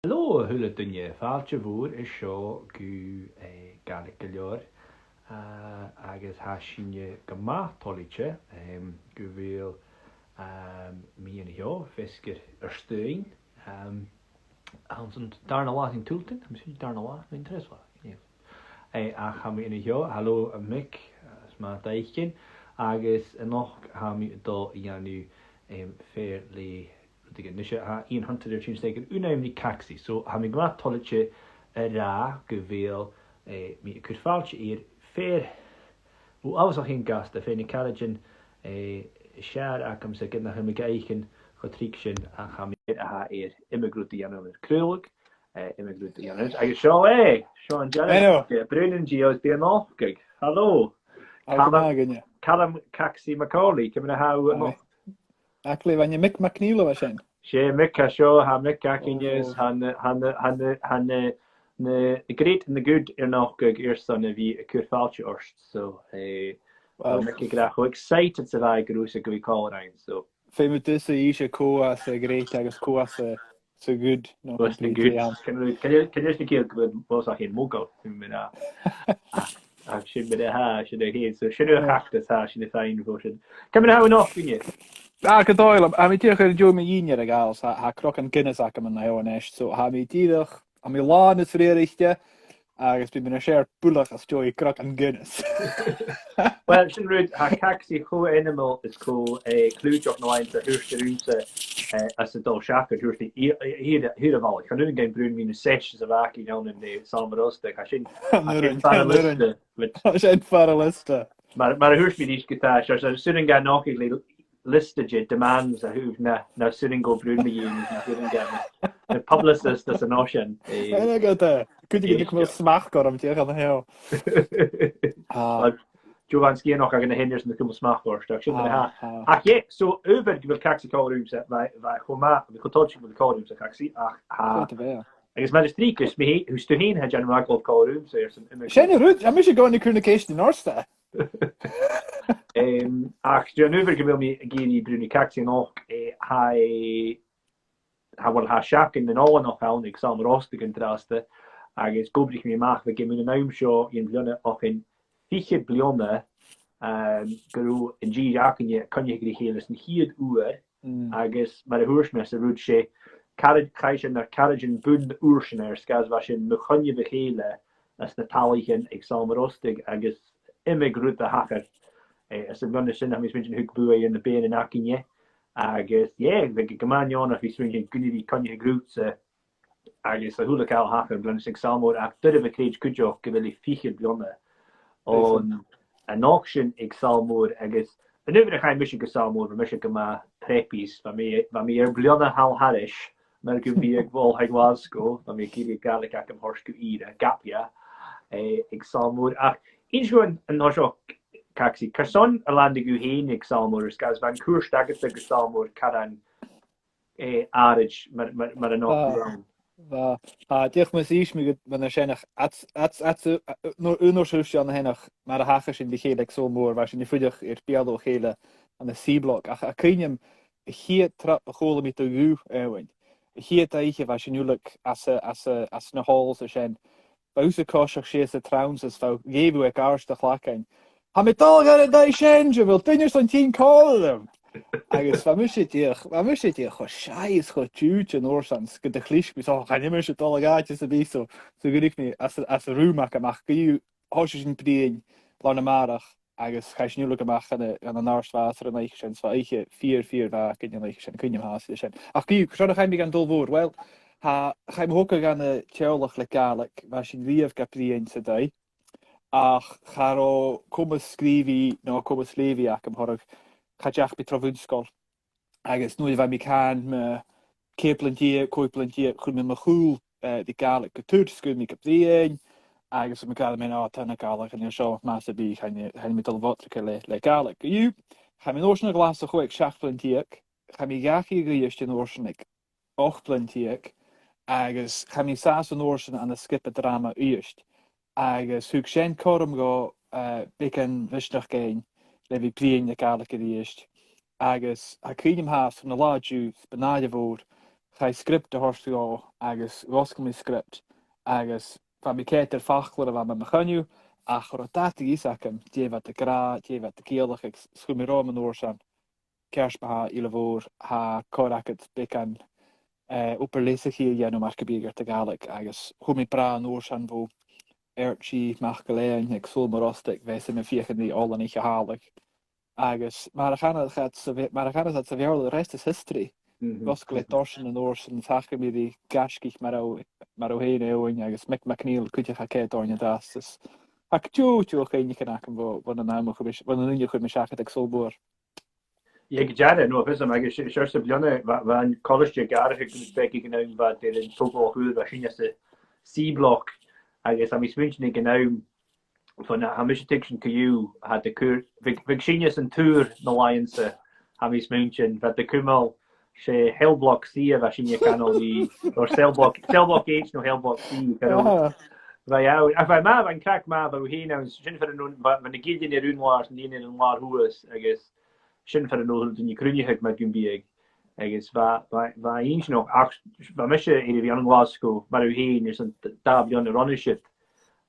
Hallo, hula dunne. Fáilte bhúr is seo go Gaelic go leor agus há sinne go máthtóilte go bhfuil míon heo fisgur Ostaig an darna lá in túltain, am sin darna lá in tresla. A cha mi ina heo, hallo a mic, má daichcin, agus noch ha mi dó ianú fér le Nisha Ian Hunter their tunes taken unnaimely Caxy. So having got toliche ra geveel me could falch ear fair who I was in gas the feni carriagin share akam se gin him geichen gotriction a ha me ha ear immigruti an kruluk immigruti an I show Sean Janet Brennan Geo's being off gig. Hello. Calum Caxy MacAulay coming how Actually, when you make McNeil was in. She make a show, ha make gakinjes, han the great and the good nog eerste wie kurfaaltje orst. So well, make ik graag excited to I groese go call rein. So Fame this is a coas great agus coas so good. No, good. Can you keer was in mogo mina. Should be ha should head so should hack this ha should fine voted. Come how enough you. Godáil a mí tíoch jo mé íine a gáils ha croch an Guinness a man na neist, so ha mí tíoch a mí lá is réirichte agus bí bin séir bulach as jooi croch an Guinness. Well sin ruúd ha Caxy cho animal is có clúteach nóin a thuúste as a dul seach thuústi hir a bhá. Can nu game brún mín sessions a bhaki ná in de Sònraichte a sin sin far a liste. Maar a thuúsmi dís gotá a sunning ga nach listed demands a who've na sitting go bruni the publicist as an ocean. I got that. Could you get more smack got him on the hill? Jovan ski nog gaan hinders in de kumel smaak construction. Ach yeah, so over wil Caxy call rooms at by Homa, we could touch with the call rooms at Caxy. I guess magistricus me who's to heen had general call rooms there some Shane Root, I miss you going to communication in Orsta. Ach du over gewil me geni bruni Caxy nog ha wel ha shack in den all nog hel ik sam Ostaig contraste. Agus gobrik me maach we gimme een naam show in blunne och in fiche blionne guru in G jakenje kan je geheel een hierd uur agus maar de hoersmes de roet sé carriage naar carriage bund oersener skas was in me kan je begele as na taligen ik sam Ostaig agus immigrute hacker as een blunne sin mis min huk bue in de benen akinje agus we geman of is swing gunni kan je groet agus a hula kal hacker blunne sig samor a bit of a cage kujok gewilli fiche blonne on an auction ik salmoor agus en over ga mission go salmoor mission go ma preppies van me blonne hal harish maar go be ik wel hij was go van me ki Gaelic ak am horsk ire gapja ik salmoor ach is gewoon een no Caxy Carson a land go heen ik salmoor gas van koerstaget go salmoor karan arage maar een no Dich me is me ben sénach no unorsústi an hennach mar a hachas sin chéleg so mór war sin fuideach beado chéle an de Seablok a krim hi trap chole mit goú ein. Hi aiche war sinúleg as na halls a sin. Bause koach sé a trans as fá géú ag garste chlakein. Ha met dal gar da change wil tinners an 10 call. Agus wa mis cho seis cho túúte an orsans go de chlis gan immer se tal gaitje a bí so gonig mé as a rúach amach goú ho sin priin lá na marach agus chaisniuúle amach an an nárswater an eiche sin eiche 4 gin eiche sin kunnim ha sin. Ach go chaim mé an dulwoor well ha chaim hoke gan tjolech le Gaelic war sin rief ga priin se dei ach charo komme skrivi no komme slevi am horch Chaach be trofúskol agus nu bheit mi can me képlantie koiplantie chun me choúl de Gaelic go tuúrsku mi kapléin agus me gal me á tanna Gaelic an seo mass bí hen mit watrike le Gaelic goú cha min oorsen glas a choig 6 plantiek cha mi gachi goist in oorsennig 8 plantiek agus cha mi sa an oorsen an a skippe drama uist agus hug sé chom go beken visnach géin le vi priin de Gaelic riist agus a krim haas van de laadjú benaide voor chai script a horstú agus roscom script agus fa mi céit fachlar a bheit me chaniu a chur data ísacham déhheit a gra, déhheit a céalach ag schumirám an orsan kerspaha ile bhór ha córacat becan upperléisachí dhéanú mar go bígar a Gaelic agus chumi bra an orsan bó Ertí MacAulay ag sulmar Ostaig bheits me fiochan í ólan ich a hálaach agus mar a chana sa bhearla rest is history Goscail dorsan an orsan tacha mi dí gascich mar ó héine óin agus Mick McNeil cuiteach cé orne das ach tú chéine an bh an náach an unne chu me seachcha ag sulbúr. Je gejarre no vis agus se blionne van college gar spe genau wat in football sin se C-blok agus am smunchen genau van ha mission ku had de kur Virginius an tour na Lionse ha smunchen wat de kummel se hellblok C a sin kan die or cellblok H no hellblok C ma an krak ma hi sin van de gidin runwaars die in een waar hoes agus sin fer no in krunnehe me gun bieg agus va nog mis vi an Glasgow mar heen is een da an runneship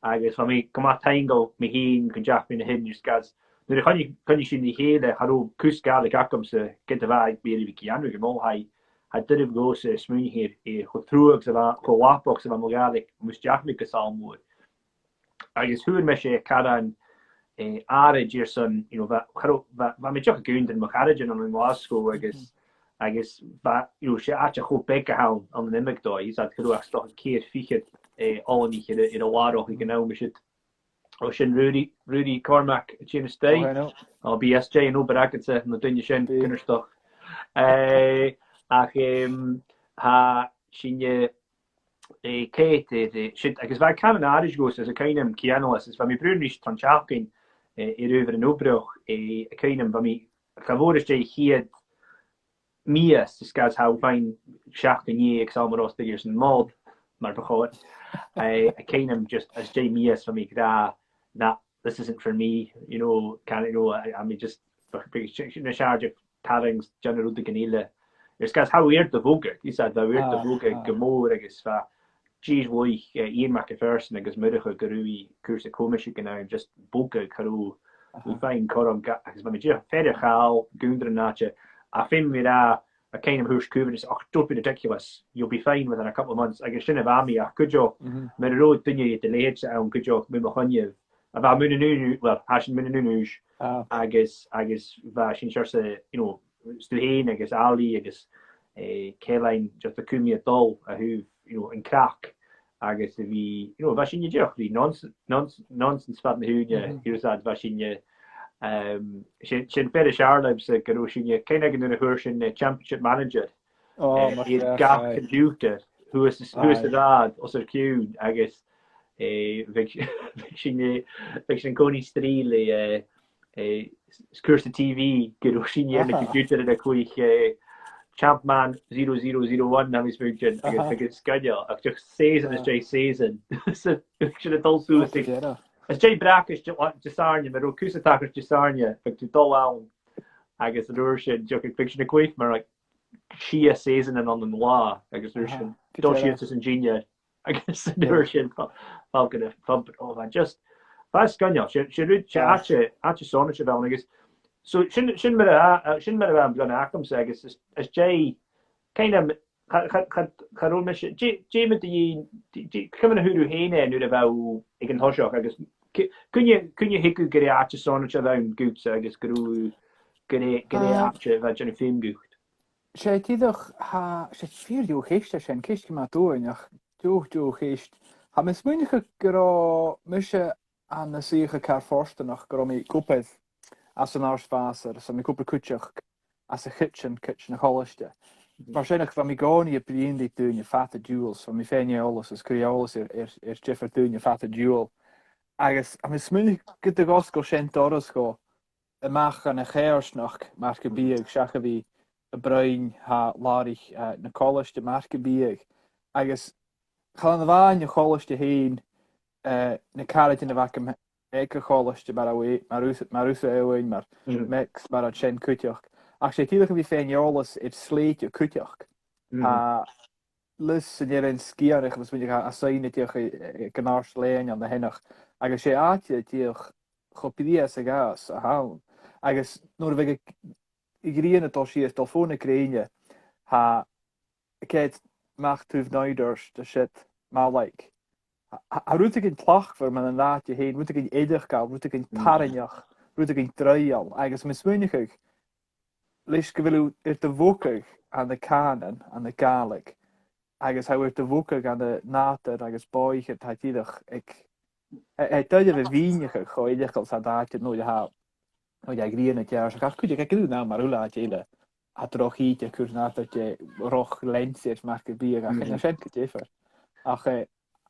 agus van me kom teingal me heen kun jaach min hin gas nu kan je sin die hele har kus Gaelic akomse get wa be vi an gemol ha dit go se smun hier go troeg go wapbox van mo Gaelic moest jaach me gesalmoer agus hu me se karan áid ar san me joch gún den MacAulay an Glasgow agus sé a cho be ha an an imimedó is chuach sto keir fiche áníche in a lároch i genau me ó sin Rudy Cormac China State á BSJ an oberrakse na dunne sin kunnerstoch ha sinnne Kate agus bheit kann áris goes as a kainem kianolas is van mi brunich tranchakin over een opbruch keinem van mi gavoorste hiet mies dus gas how fijn schachten je examen Ostaigers en mod maar begoot keinem just as J mies van mi gra that this isn't for me I mean just na charge of tavings general de ganile dus gas how weird de voge is dat weird de voge gemoor agus va Jeez woich Ian McPherson agus muddige goúi kurse komische genau just boke karú fein chom agus ma fer chaal gúndre nache a fin mir a kind of hús kuben is don't be ridiculous you'll be fine within a couple of months agus sin ami a good job me ro dunne de le an good job mu chonje a va mun nu well ha min nuús agus va sin se stu heen agus ali agus Caroline just a kumi dol a hu in krak agus vi was sin joch die nonsens wat hunje hier was sin sin fer Charlotte go sin ke in a husin championship manager ga conductor who is de rad os er ku agus sin koni strile kurse TV go sin computer a koich Champman 0001 na mis virgin agus schedule ach just season is J season dulsú as J brakis jasarnia me kusatakers jasarnia tu dol an agus rusin jo fiction a quick mar like she season an the law agus rusin dulshi ingenia agus rusin falcon pump over just fast gunja she ru Sònraichte agus so sin me am gan akom agus as J kind of charú me J cum huú héine nu a bh ag an thoiseach agus kunje hiku gé áte Sònraichte bh gut agus grú gé áte bheit gennne féim gucht. sé tíadach ha sé fíorú chéiste sin ciiste má dúach dú chéist ha mis muige go muse an na siige kar forstenach go mé kopped as an ársfáar san koppel kuteach as a kitchen na choiste. Waarschijnlijk van mi goni blian die doen je fatte duels van mi féine alles is creolas jeffer doen je fatte duel. Agus am is smunig get de gosko sin doras go a maach an a chéirsnach marke bieg secha vi a bruin ha larich na choiste marke bieg. Agus cha an bhain je choiste heen na carrit in de vakum eke choiste mar éin mar mex mar a sin kuteach. Ach sé tíach vi féin jolas it sléit je kuteach. Ha lys yn i'r ein sgiarach, fos mynd a sain y diolch gynnars lein an hennach. Agus sé áte diolch chopidías a gas a hawn. Agus nôr fe i grían y dol si dol ffôn y greine ha ket mach tuf noiders de shit ma like. A rwyd ag yn tlach fyr ma'n yn ddad i hyn, rwyd ag yn edrych gael, rwyd ag yn tarinach, rwyd ag yn dreial. Agus mae'n smynnych ag, leis gyfilw i'r dyfwcag an y canan, an y Gaelic. Agus hau i'r dyfwcag an y nader, agus boich i'r taididach. Dyd efo finnich ag, cho edrych gael sa dad i'r nôl i haw. Nôl i ag rian y diar, ac cwyd ag ydw na mar hwla ag eile. A droch hyd i'r cwrs nader di roch lensi'r mach y big ac yn y sienc y differ. Ach,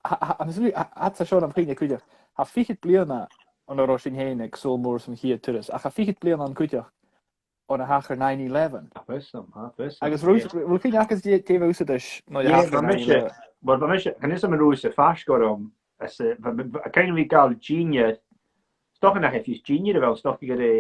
at sa Sean am chyn cwydioch. Ha fichyd blion na o'n o'r osyn hyn ag sol môr sy'n hyd tyrus. Ach, ha fichyd blion na'n cwydioch o'n a hachar 9/11. Agus rwy'n chyn achos tef awsydys no i hachar 9/11. Wel, gan is am yn rwys y ffasgor om, a cael fi gael genius, stoch yn achos genius fel stoch i gyda,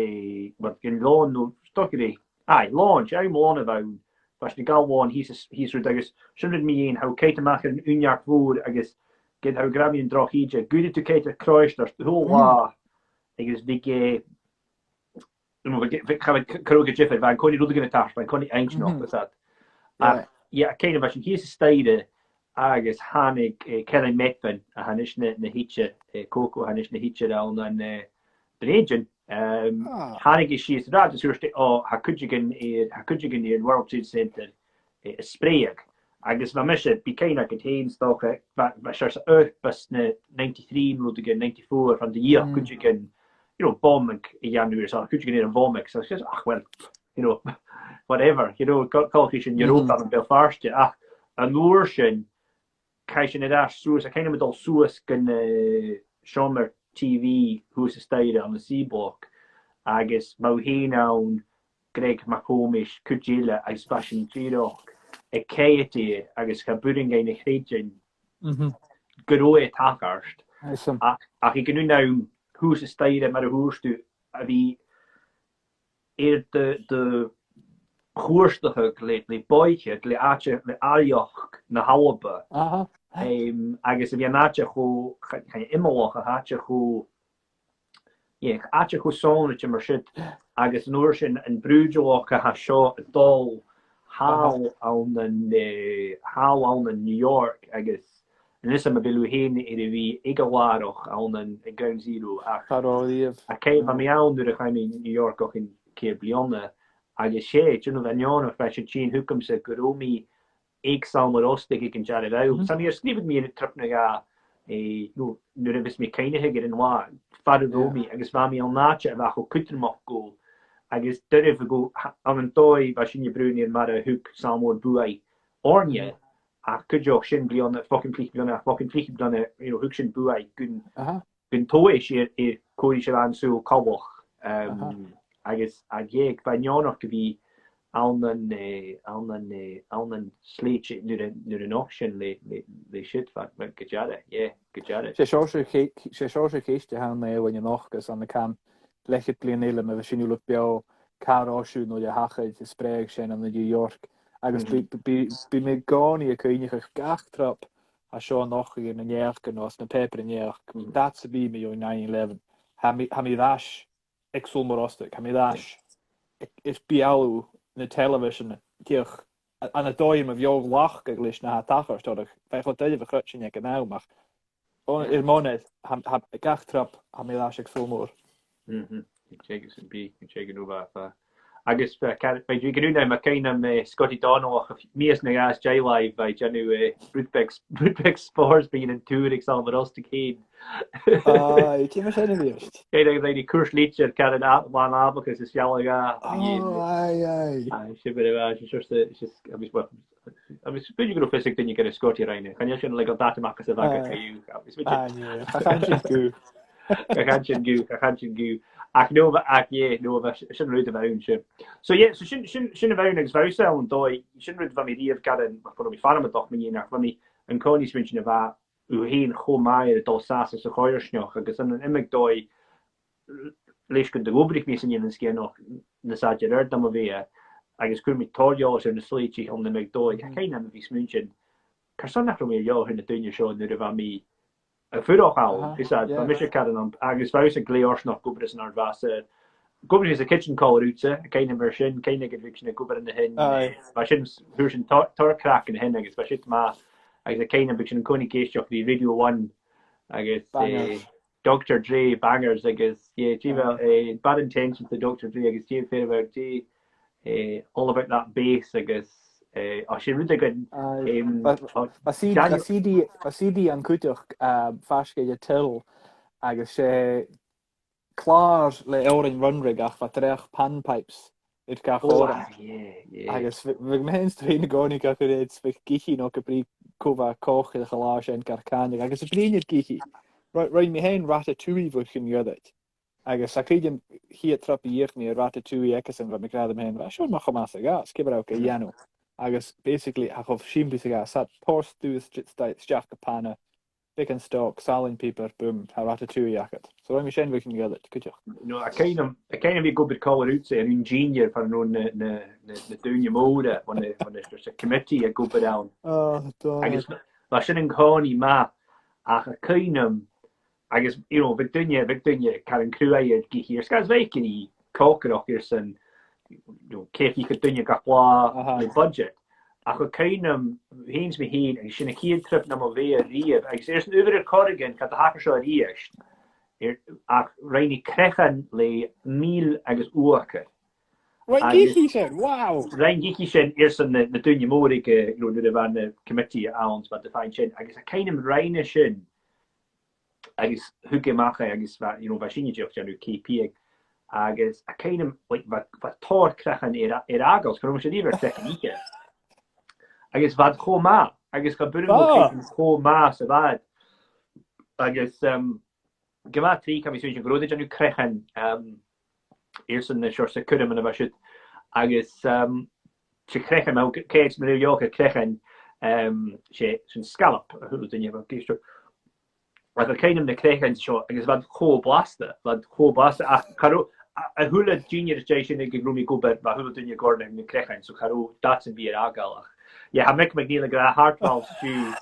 wel, gen lôn nhw, stoch i gyda, lôn, siarad lôn y fewn, fas ni gael lôn, hys rwyd agos, siarad mi un, haw keit amach yn uniach fwr, agos, gyda haw grafi yn droch hydja, gwyd y tu keit y croes, dros hwyl la, agos fi ge, ik ga kroeg jiffen, van kon je roedige in tas, van kon je eentje nog bezat. Ja, keine was hier is steden, agus hanig Kelly Metven, han is ne hitje Coco, han is ne hitje dan een Brengen. Hanig is hier dat is rustig. Oh, ha kudjigen in World Trade Center spreek. Agus van misje bikaina het heen stoken, maar zoals uit pas ne 93 roedige 94 van de jaar kudjigen. Bombing in January, so could you get a bombing? So it's just, well, whatever, Colfish in Europa and Belfast, a Lurshin, Kaishin at Ash, Suez, a kind of adult Suez can Shomer TV, who's a stayed on the sea block. I guess Mohina, Greg McComish, Kujila, I spashing Girok, a Katie, I guess Kaburing in a region, good away Takarst. I can now. Hús is steden met de hoerstu wie de goerstige le boitje le aatje le aljoch na halbe agus wie naatje go ga je immer haatje go aatje go zonnetje maar shit agus noorshin en brujoch ha sho dol how on New York agus en is am bilu heen in wie Agallamh aan een ground zero. Ik kijk van mij aan door de New York ook in keer blonde. Als je ziet, je nog een jaar of als je zien hoe komt ze Romy, ik zal maar Ostaig ik in Chòrd uit. Sam je schreef me in het trip naar nu is me keine hegger in waar. Vader Romy, ik is van mij al naatje en waar ook kutten mag go. Ik is durf go aan een toy was in je bruin in maar hoek zal maar boei. Oranje. Could you shin be on the fucking fleek blonde, hook shin buai gun toish Cody an so kawoch. I guess I geg by nyonoch to be on sleech nu an option le shit fat gejada, gejada. Sé seo chéiste ha na when you nachgus an the cam lechet blianile me sin look bio carású no de hachaid is spreig sin an New York. Agus bí mé gáí a chuoinech gachtrap a seo nach in an neachgan os na pepper in neach. Dat sa bí mé 9/11. Ha mi ráis ag sulmar Ostaig, ha mi ráis is bialú na television tíoch an a dóim a bheog lach ag leis na tachar stodach. Fe go deidir a chutsin ag an námach. Ir móned ha gachtrap ha mi ráis ag sulmór. Ik check it over. Agus by dwi gyda na mae cain am Scotty Donald mis na gas J-Live by Janu Rudbeck Spores being in tour exam Ostaig heen. Ti ma sen just. Kijk dat die koers liedje kan het aan abacus is jalo ga. I was pretty good physics then you get a Scotty rein. Kan je schon like data markers of vaca you. I can't go. Ach no, sin ruúd a bhain se. So sin a bhain agus bhá an dói, sin ruúd bha mí díomh gadan chu mí farmadach mí nach bha mí an cóní min sin a bha ú héon chomáid dul sasa sa choirsneoch agus an imig dói leis go de gobrich mí sin an scé noch na sáidir dam a bhí agus cwrdd mi tordio sy'n y sleiti hwn yn meg doi. Cain am fi smynchyn. Carson nach mi jo hyn y dynnu sio nid yfa mi. Y ffyr o'ch hawl, isad, fa mysio cadw am, agus faws y gleors noch gwybod yn ar fas. Gwybod is a kitchen call rwta, cain am sy'n, cain ag ydwy'n gwybod yn y hyn. Fa sy'n hwyr sy'n tor crac yn hyn, agus fa sy'n ma, agus a cain am sy'n cwni geisio fi Radio 1, agus Dr. Dre bangers, agus, bad intentions to Dr. Dre, agus Jim fair about all about that bass, agus, sy'n rwyd agyn. A CD an cwtioch fasgeid y til, agus clar le eurin runrig ach fa drech panpipes i'r gach oran. Agus fy mhen straen y gonig ach yr eid sfych gichi no gybri cofa coch i'r chalage yn garcanig, agus y blin i'r gichi. Rwy'n mi hen ratatouille fwyd chi'n ywydyd. Agus a creidym hi a trop i eich ni ratatouille egas yn fod mi grad am hen. Siwr mach o mas ag as, gyfer awg e ianw. Agus basically ach of shimbly ag as, sat pors dŵs stiach y pana, big and stock, salin paper, boom, ha ratatouille agat. So rwy'n mi sien fwyd chi'n ywydyd, cwtioch. No, a kind of fi gwybod call ut se, yn ingenieur pan nhw'n na dŵnio môre, when there's a committee a gwybod awn. Agus, ma sy'n yn coni ma, ach a kind of, agus, big dynnu, cael yn crwyau gichi. Sgaz feic yn I cocker o'ch i'r sy'n, cef I could dynnu gach bla y budget. Ach o cainam, hens mi hyn, ag sy'n y cyd trip na mo fe a rif, ag sy'n yfyr i'r corrigan, cad a hachar sio a riast, ach rhaid I crechan le 1000 agus uacha. Rhaid gichi sy'n, wow! Rhaid gichi sy'n sy'n na dynnu môrig, nid yfan y committee awns, but defain sy'n, agus a cainam rhaid sy'n, agus hwge macha, agus fa sy'n ydych sy'n yw KP, agus a cainam, fa tor crechan i'r agos, cwrwm sy'n ifar crechan Ike. Agus fad cho ma, agus ga bwrn go cho ma sa fad. Agus gyma tri cam I swyn sy'n grodyd yn yw crechan sy'n na siwr sy'n cwrym yn y fasydd. Agus sy'n crechan mewn ceis mynd i'w ioch y crechan sy'n scallop a hwnnw dyn efo geistro. Ac o'r cainam na crechan sio, agus fad cho blasta, a caro a hwla junior station ag grwmi gwybod fa hwla dyn gornau na crechan, so caro dat sy'n fi ar Agallamh. Yeah, I'm making McNeil a heartfelt stew.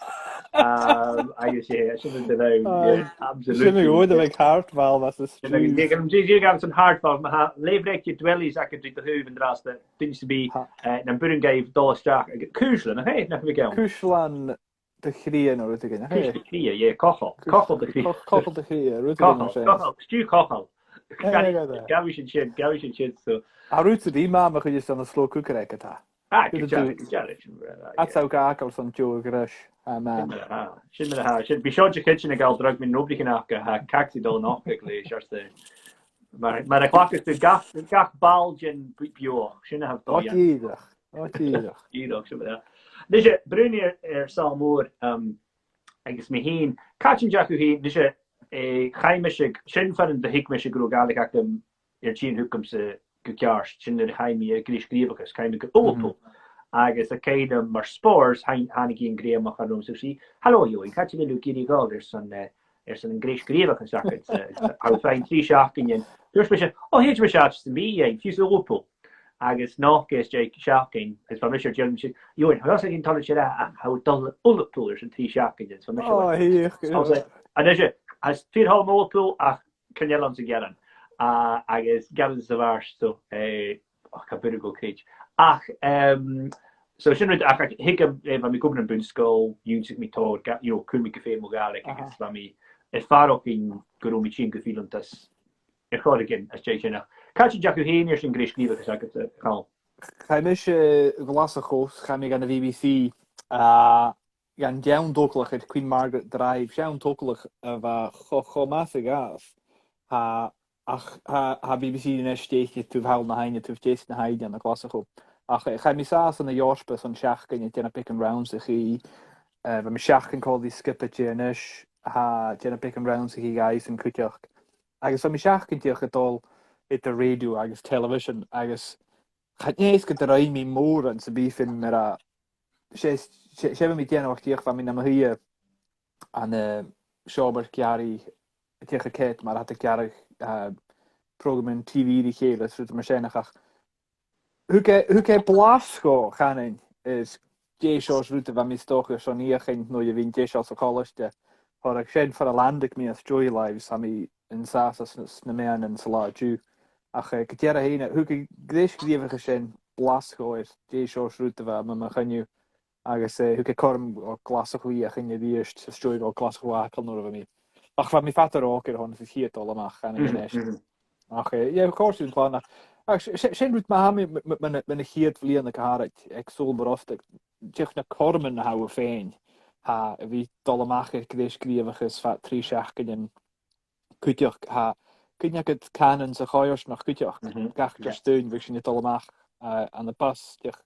I shouldn't know. Absolutely. Shouldn't go to make heartfelt, that's a stew. You got some heartfelt. Leefrek je dwellies I could do the hoof and the rest that things to be. And Burren gave dollar stack. Kushlan, hey, nothing again. Kushlan de Grien or it again. Kushlan de Grien, yeah, Kochel de Grien. Kochel de Grien, Kochel, stew Kochel. Gawish and shit, so. A route die mama could just on a slow cooker at that. That's how Gaelic son Joe Grish. Should be short your kitchen a gal drug me nobody can have Caxy dull and off quickly, just the. Maar a clock is the gach bulge and pure. Shouldn't have done. Either. This is Bruni Salmoor. I guess me heen catching Jacku heen. This is a Heimishig. Shouldn't find the Hickmishig grow Gaelic at them. Your chin who comes Gukjarst, sin er heimi Grish Grievakas, kind of Opel. Agus a kind of mar spores, Haniki and Graham of Harum Sushi. Hello, you, catching a look at God, there's some Grish Grievakas jackets. I'll find 3 shocking and there's mission. Oh, here's my shots to me, yeah, fuse the Opel. Agus knock is Jake shocking, as for Mr. Jim, you and how can tell you that how dull Opel there's 3 shocking. Oh, here. I was like, and there's it, as 4 whole Opel, can you learn together? Agus Gavin Savage, so a bit of go cage. So shouldn't ach hiccup if I'm going to boot school, use me toward, could make a famous Gaelic, it's for me. If far up in Gurumi Chin could feel this. It's called again, as Jay China. Catch Jacku Haniers in Grish Cleaver, because I could say, oh. Hamish Glassachos, coming on the BBC, gan down Doklach at Queen Margaret Drive, down Toklach of Chomasagas, ha BBC in steekje to halen na heine to Jason Hyde aan de klasse groep. Ach, ga mi saas aan de Jorspe van Schachen en Jenna pick and rounds de gie. We me Schachen call die skippertje en is ha Jenna pick and rounds de guys en kutjach. Agus van mi Schachen die getol het de radio agus television agus gaat niet eens de rij mi more en se bifin mera. Ze hebben met Jenna wacht hier van mi na hier aan Schober Chiari tegen Kate, maar had ik jarig program in TV die geven, dus het waarschijnlijk Húke Blasco chanin is déisios rúta bheit mí stocha son íochaint nó a bhín déisios a choiste. Har ag sé far a landig mí as Joy Lives ha mí in sasas na mean in sa láú. Ach go déar a héine thuca gréisríomhacha sin Blasco is déisios rúta bheith me chuniu agus thuca chum ó glasachhuií a chunne bhíist sa stúig ó glasachháil nó a mí. Ach fa mí fatar ógur honna is hiadol amach chana gnéist. Ach cóún chlána. Sin rút ma ha mena chiad bblion na carit ag súl Ostaig. Tuch na corman na ha féin ha a bhí dul amach gréisríomhachas fa trí seachcin cuiteoch ha cynne go canan sa choirs nach cuiteoch gachtar stún bhí sin dul amach an na bus tuch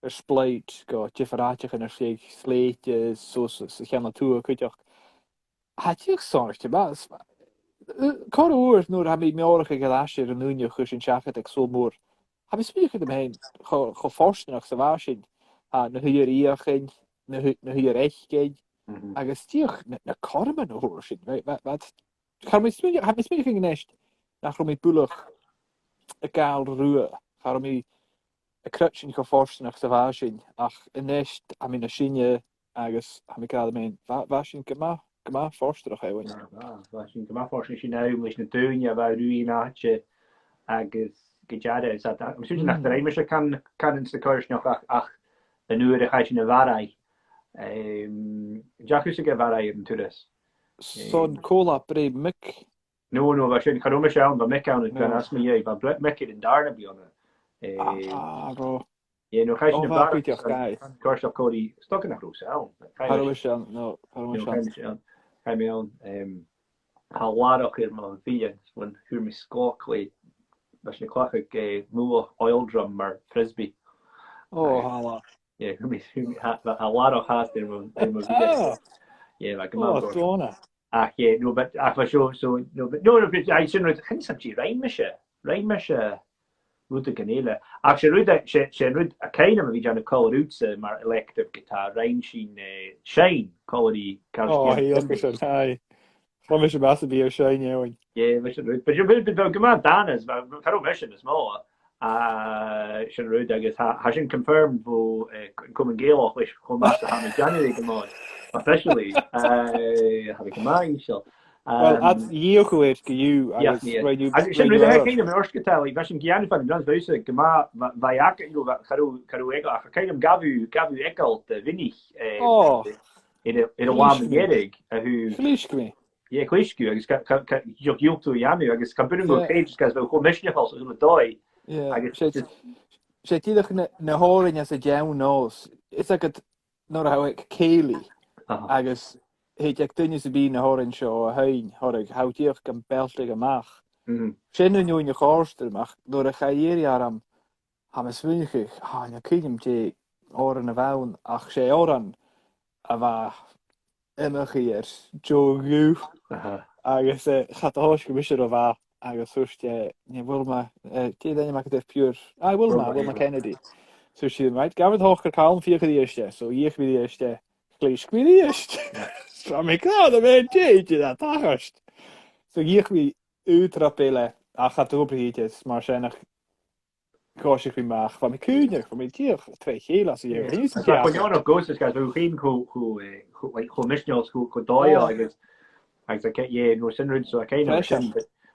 spleid go tifaráteach in sé sléite so sa cheanna tú a cuiteoch. Ha tíoch Sònraichte bas. Cor úr nuair ha mí meáracha go láisiir an núine chu sin seachad ag súlmór. Ha mí smíocha am héin cho fórstanach sa bhá sin na thuir íochin, na thuir eichgéid, agus tíoch na corman óir sin. Ha mí smíocha gnéist nach mí búlach a gáil ruúa, cha mí a crutsin go fórstanach sa bhá sin, ach inéist ha mí na sinne agus ha mí gáil mén bhá sin Gymá fórstrach ewan. Sin gymá fórstrach sin ewn leis na dúine a bheit ruí náte agus gydiade. Am sŵn nach dyn eich can yn sy'n ach y nŵr eich eich yn y farai. Jacques sy'n gyfarai yn tŵrys. Son cola bre mic? No, fa sy'n cadw mis iawn, fa mic iawn yn gan asma iei, fa mic yn darna bi o'na. Bro. Ie, no, chais yn y farai. Gwrs o'ch codi, stoc yn achrws iawn. Parwysian, no, parwysian. Cai mi iawn. Halarach i'r ma'n fian, when hwyr mi sgocli, fa sy'n clach ag mŵl oil drum mar frisbee. Hala. Ie, halarach has i'r ma'n fian. Ie, fa gymal. Dona. Ach, ie, no, but ach, fa sio, no, I sy'n rhaid, chyn sam ti rain mysio, rwyd y ganela. Ach, sy'n rhaid, a cain am y fi jan y color utsa, mar elective guitar, rain sy'n shine, color I Carl. Hi, o'r sy'n, hi. Chwan mysio mas y bi o shine iawn. Ie, mysio rhaid. But you've been gyma'n danas, caro mysio yn ysmol. Sy'n rhaid, agos, ha sy'n confirmed fo, cwm yn Gaelic, which chwn mas a ham i January gymod. Officially, have ik gemaakt zo. Well, at yeoch weer you. Ja, nee. Als ik zeg nu dat ik een oorskatel, ik was een giant van de dans buiten, gemaakt bij jak, karu ekel, ach, kijk hem gavu ekel te winnig. In een warme jedig, hoe. Klischke. Ja, klischke. Ik kan je to janu, ik kan binnen nog cages, ik wil gewoon misschien als een dooi. Ja. Zet je toch ne horen als het jou knows. Is dat het nog how ik Kaylee. Agus héit ag duine sa bí na hárann seo a hain thorag hautíoch gan beltlaigh amach. Sin an nniuin na chóirsteach nuair a chaéirí am ha me smuinigh na cuidim té áran a bhain ach sé áran a bheit imimechaí ar Joe agus chat a háis go misir a bheit agus thuiste ní bhfuil tí daine me go deh piúr bhfuil ma Kennedy. So si right gafod hochgur Calum fíocha díiste, so íoch bí díiste. Gleisgwiriist. Fra mi claud a fe'n teid yna, tachost. So gych fi ultra pele a chat o brydys, mar senach gosig fi mach, fa mi cwnach, fa mi tiach, twee geel as hier. Ja, van jou nog ghosts, guys, we geen go missionals, go doio, I guess, yeah, no sinrud, so I kind of,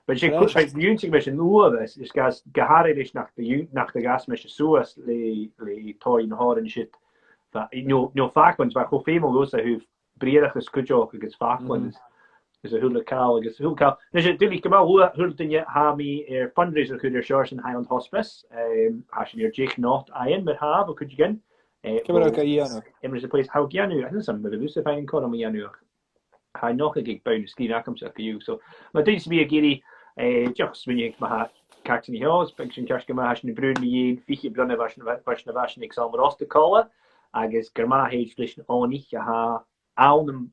but je kunt bij de junting mission nuover, is gas geharig is nach de gas mission soas le toy in horen shit. No fakons waar gewoon veel losse hu bredig is kutjok is fakons is een hele kaal is heel kaal. Dus natuurlijk kom al hoe je hami fundraiser kun je shorts in Highland Hospice. Als je jich not een met have could you again. Kom er ook aan. Is a place how you know. I think some of the loose finding code on me janu. Hij nog een gig bij de ski nakom zeg you. So maar dit is weer giri just when you ma Caxy hills, picture kerske ma has ni brun mi fiche blonne was ik zal Ostaig callen. Agus gyrma heid flisn onig a ha awn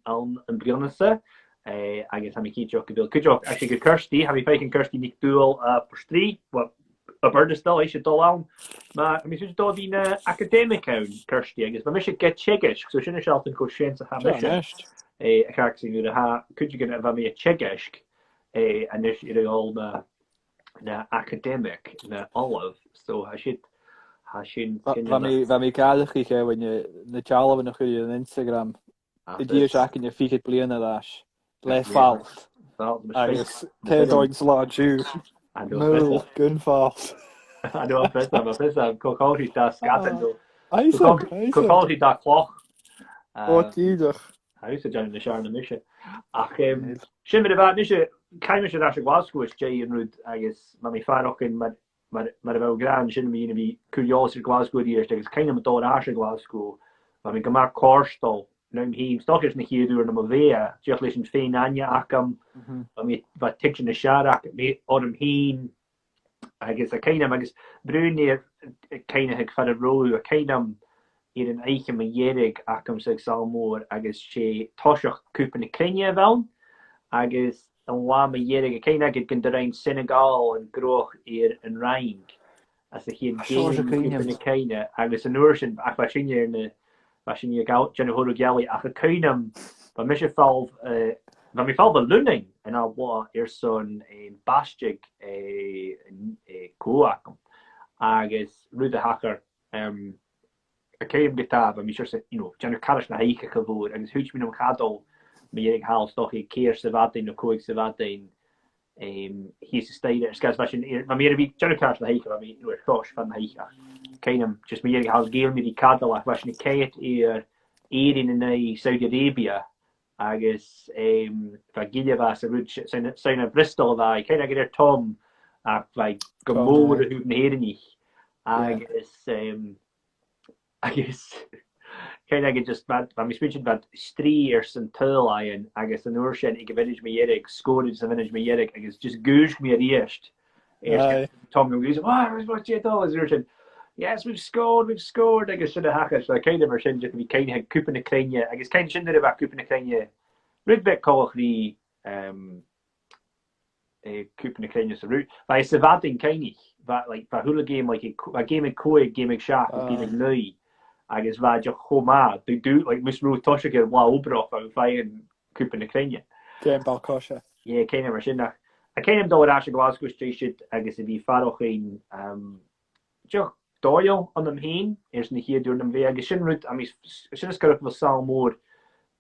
yn brionasa. Agus ham I cydioch gyda'r cydioch. Ac ag y cyrsti, ham I feic yn cyrsti nic dŵl per stri. A byrddysdol eisiau dol awn. Ma mi sy'n dod i'n academic awn cyrsti. Agus ma mi eisiau get chegish. So sy'n eisiau altyn cwrs siens a ha eisiau. Ac ac sy'n gwneud a ha cydioch yn fa mi a chegish. A nes i'r ôl na academic, na olive. So ha sy'n Ha sin Wa mi Gaelic ich when je na Calum nach je on Instagram. Die Jack in je figet bliana das. Le fault. Agus Kedoins lá Jew. Mul gun fault. I know first I'm Cocolhi da scatten. Eisen. Cocolhi da cloch. Wat ieder. Huis John in the Sharna mission. Ach shimmer about nische kaimische da Glasgow is Jay and Rud I guess ma mi far ook in maar about grand shouldn't be curious Glasgow die is kind of door Asher Glasgow. Maar mi gemaak korstal. Nou heen stock is niet hier door de Mavea. Just listen fijn anja akam. Maar mi wat tikje de sharak me orm heen. I guess I guess bruin neer kind of ik van de rol kind of hier een eigen mejerig akam sig salmoor I guess she toshach kupen Kenya wel. I guess een wa mejerig kind of get in Senegal en groch hier in Rijn. As ik hier kupen Kenya I guess een oorschen ach was in je Fashion je gout Jenny Horo Galley ach kainam van mis fall van mi fall de luning en al wa zo'n een bastig koakum agus rude hacker a came gitaar van mi sure Jenny Karish na heike gevoer en huge min gadol me ik haal toch ik keer se wat in de koik se wat in hier se steden er skas fashion van meer wie Jenny Karish na heike van mi no kosh van heike kainam just me haal geel met die kadel ach fashion keit in Saudi Arabia agus Gile was a rud sein Bristol da kind get Tom like gomor who neden agus kind get just bad mi switched bad streers and turlion agus an ocean ik vintage me yerig scored some vintage me yerig agus just goosh me eerst Tom goes what you thought was ocean yes we've scored I guess should have hackers so kind of version just be kind of coupe in the Kenya I guess kind of shouldn't have coupe in the Kenya Ridbeck call the coupe in the Kenya so route by Savadin kind that like for hula game like a game of koi game of shark game new I guess va just homa they do like Miss Rose Tosha get la obra out fighting coupe in the Kenya game Balkosha yeah kind of version I kind of do actually Glasgow station I guess if you far in just Doyle an am heen niet hier door hem weg sin rut am sin skur was sal moor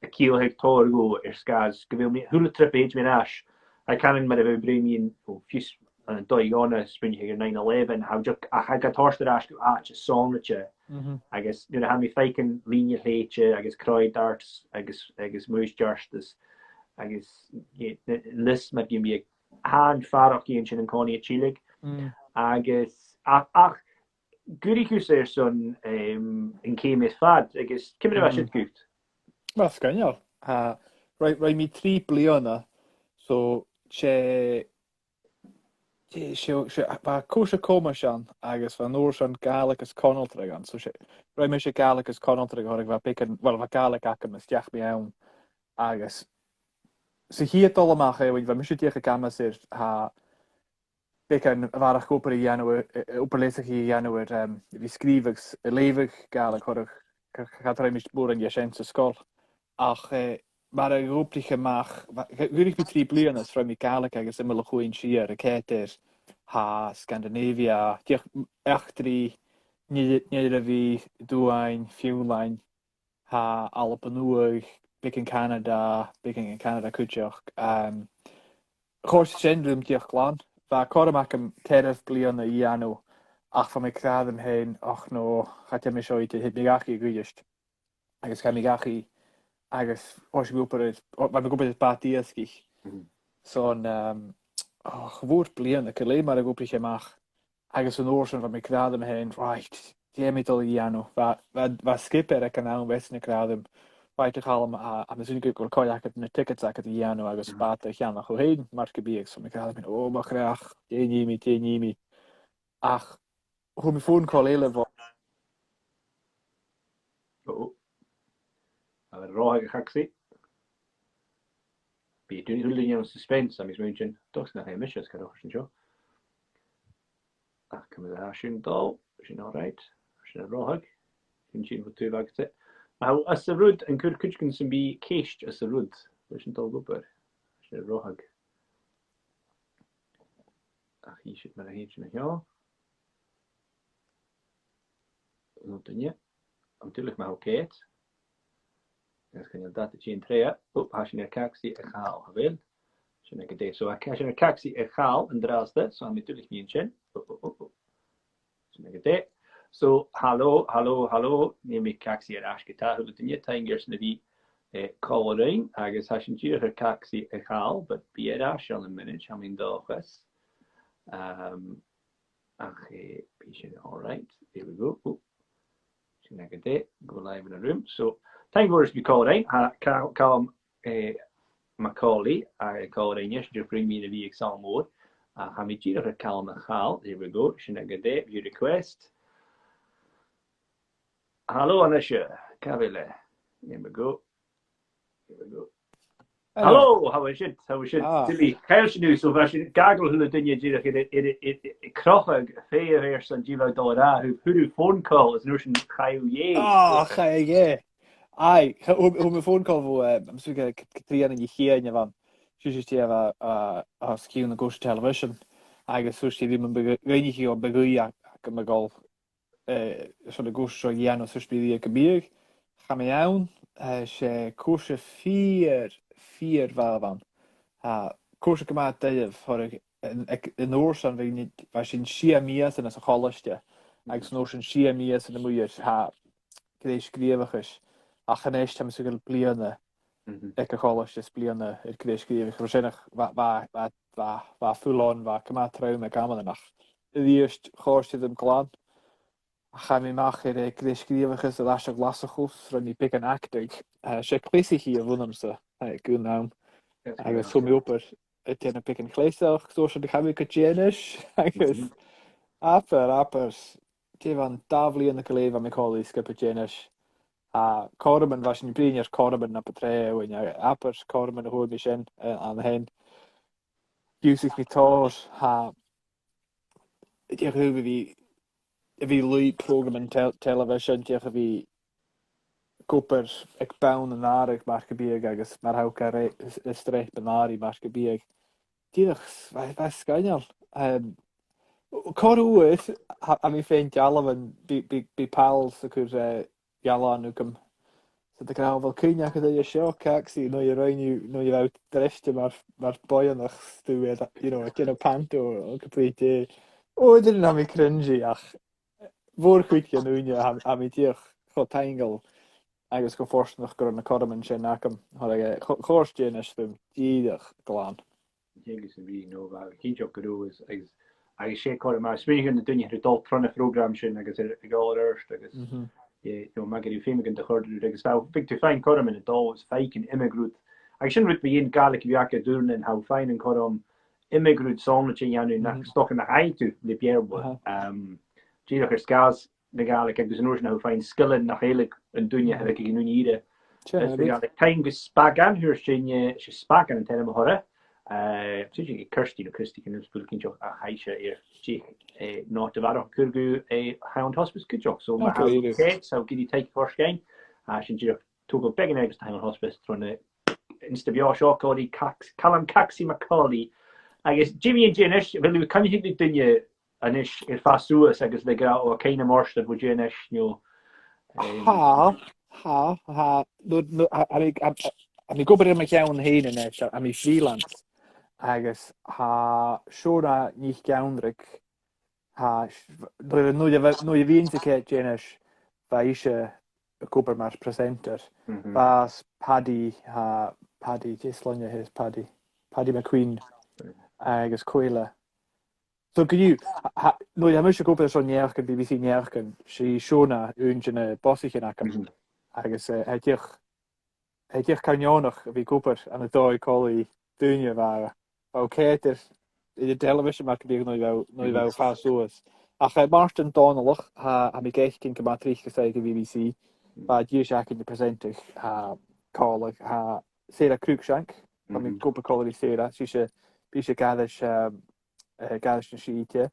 a kilo hector go skas gewil me hule trip age me ash I can met a premium fus an doigona spring hier 9/11 how just I got horse ash go just Sònraichte I guess ha me feiken linie leitje I guess croy darts I guess moose justice I guess list met give me a hand far of in an Connie Chilig I guess ach Gurikus son in came is fad I guess kim was it goed was kan ja right mi 3 bliana so she ba kosha komashan agus van Noorsan Gaelic is Conaltregan so right me Gaelic is Conaltreg har ik va pikken wel va Gaelic akam is jach me aan agus so hier allemaal we va mis tegen kamas ha Ik waar ik op januar wie skriveks levig Gaelic hoor gaat er mis boer in je sense school ach maar ik hoopliche mag ik met 3 blianes from mi Gaelic agus immer go in sier ik het ha Scandinavia echt 3 wie doein fuelline ha Alpennoeg big in Canada kutjoch Goors syndroom diech glan Ba kormak am terf bliana iano ach van ik radem heen ach no gaat mis ooit het migachi gujust agus ga migachi agus os goper maar go het patieski zo'n gewoord bliana ik alleen maar go je mag agus een oorsen van ik radem heen right die met al iano wat skipper ik kan aan westen ik radem Weiter Calum misschien go kojak het tickets ak die jano agus pat gaan nog heen maar gebiek so ik had met maar graag je ach hoe me voor kolele van roig Caxy be doen jullie suspense am is mention toch naar hem is kan ook zo ach kom de haasje dal is je nou right als je roig kun je wat 2 wagte How as the road and could can be caged as the road. There's no doubt. Should rohag. Ach, he should manage here. je. Natuurlijk maar oké. Dan kan je dat het in treien. Als je naar Caxy egaal gewil. Als je naar deze zo, als je naar Caxy egaal en draaste, zo natuurlijk niet in. Als je naar deze. Zo, hallo, neem ik Caxy er als gitaar. Dat je niet tengers naar die coloring. Als je hier Caxy egaal, but be er als je al een minute, I'm in doges. Alright, here we go. Go live in the room. So, thank you for calling. Calum MacAulay, calling yes, you bring me the exam mode. Hamidjira Calum MacAulay. Here we go. Shinagade, view request. Hello, Anisha. Kavile. Here we go. Hallo, how is it? Tilly, Kelsey nu, so als je gagel hoe dat je het krochig veer en jiva dollar hoe uw phone call is nu een ga je. Ai, hoe mijn phone call voor I'm zoeken Katrina die hier in van. Just hier als skill na gosh television. Ai so die man weinig hier begoeia kan gal so de gosh so ja so speel ik bier. Ga me aan se koerse 4 van. Koerse gemaakt dat voor een oorzaak weet niet was in Chiamias en als een Galliste. Ik snor een Chiamias en de moeiers kreeg schrijvers. Geneest hebben ze gepleegd. Ik Galliste spelen kreeg schrijvers. Waarschijnlijk waar full on waar gemaakt trouwen kamer nog. De eerste goorste hem klaar. Gaan we maken kreeg schrijvers de laatste lastig van die pick and acting. Ze klassiek hier wonen ze. Ik wil nou. Ik was zo mee op het in een pick and claystel zoals de gaan we kutjenes. Ik appers. Die van tafel in de kleef van MacAulay skipperjenes. Calum was in premier Calum na patrei en ja appers Calum hoor me zijn aan hen. Usig met toos die hebben wie lead program en television die hebben Koppers, ik pound en aardig, maar gebied, maar hou ik streep benari, maar gebied. Die was geniaal. Koru is, aan mijn vriend Agallamh, bij pals, de kur Jalla nu kom. So de grauw wel kun je dat je show Caxy, nou je ruim nou je uit de rest maar boeien nog stuwen, ik ken een panto, compleet. Oh, dit is nou cringy, ach. Voor goed je nu je aan mijn dier, god engel. Agus go fórstnach gur na Calum sin nacham chóirstein is fum díadach glán. Jegus en wie no kinjo guru is sé Calum mar spring na dunne het dol tronne program sin agus gal erst agus mag fémegin de chorder agus big to fein Calum in het dol is feiken immigrant. Sin rit be in Gaelic viake doen en how fein en Calum immigrant sonnetje janu nach stokken nach eitu de Pierbo. Díadach skas de Gaelic agus an oorsen how fein skillen nach helik en dunne heb ik nu hier. Dus time gespagan hier sin spagan en tenne hore. Tussen Kirsty kan spul kindje heisje eer not de waar kurgu hound hospice kutjok so maar so gidi take first game sin je to big eggs hound hospice tronne instabio shock die Calum Caxy MacAulay I guess Jimmy and Janish wil kan je dit dunje anish fasu agus le ga o keine marsh dat wo Janish no I go bij mijn jouw heen en aan mijn freelance. Agus siwra nicht gaundrig nooit wiens ik Janish waar is koper maar presenter was Paddy Gislonja his Paddy McQueen agus Coile so can you nooit heb je koper zo'n jerken BBC jerken she shona ungene bossige nakken agus het je kan jou nog wie koper aan het dooi collie dunje waren oké in de televisie maar ik nooit wel vast zo is ach Marston Donald heb ik echt in gematriek gezegd BBC maar die is in de presenter callig Sarah Cruikshank van mijn koper collie Sarah ze is Gaelic sheetje